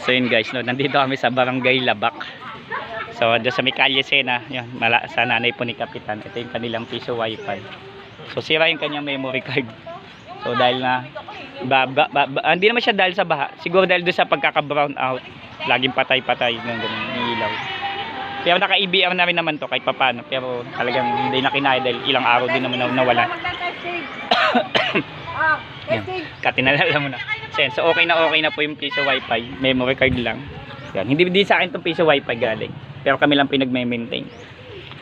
So yun guys, no, nandito kami sa Barangay Labak. So doon sa may Kalye Sena, yun, sa nanay po ni Kapitan. Ito yung kanilang piso wifi. So sira yung kanyang memory card. So dahil na hindi naman siya dahil sa baha, siguro dahil doon sa pagkaka-brown out, laging patay-patay ng ganun, ilaw. Pero naka-EBR na rin naman to kahit papaano, pero talagang hindi na kinaya dahil ilang araw din naman nawala. Yan, katinalala mo na. So okay na po yung piso wifi, memory card lang. Yan, hindi sa akin tong piso wifi galing, pero kami lang pinag-maintain.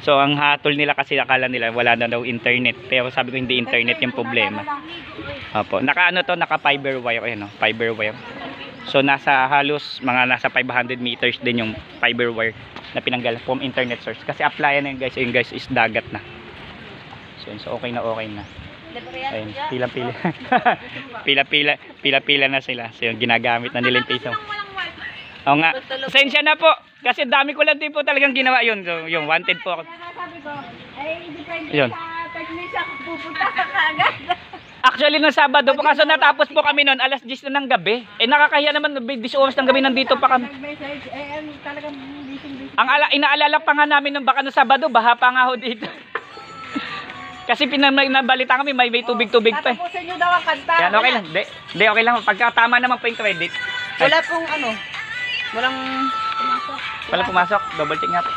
So ang hatol nila kasi akala nila wala na daw internet, pero sabi ko hindi internet yung problema. Opo, naka fiber wire, ayan, no, fiber wire. So nasa halos mga nasa 500 meters din yung fiber wire na pinanggal from internet source. Kasi applyan na yun guys, is dagat na. So okay na. Ayun, pila-pila na sila. So yung ginagamit na nila yung piso. Oo nga, pasensya na po. Kasi dami ko lang din po talagang ginawa yun. So yung wanted po ako. Sabi ko, ay depende Yun. sa technique ako pupunta ka kaagad. Actually, nung Sabado po, kaso natapos po kami noon, alas 10 na ng gabi. Eh, nakakahiya naman, 10 oras ng gabi nandito pa kami. Nag-message, talagang busy. Inaalala pa nga namin nung baka nung Sabado, baha pa nga ho dito. Kasi pinabalita kami, may tubig-tubig pa eh. Tatapusin nyo daw ang kanta. Yan, okay lang. Hindi, okay lang. Pagkatama naman po yung credit. Wala pong walang pumasok. Wala pumasok. Double check nga po.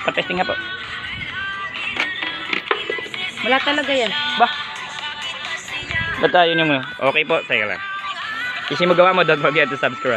Patesting nga po. Wala talaga yan. Bah. Ba't tayo nyo mo? Okay po, teka lang. Kasi magawa mo, don't forget to subscribe.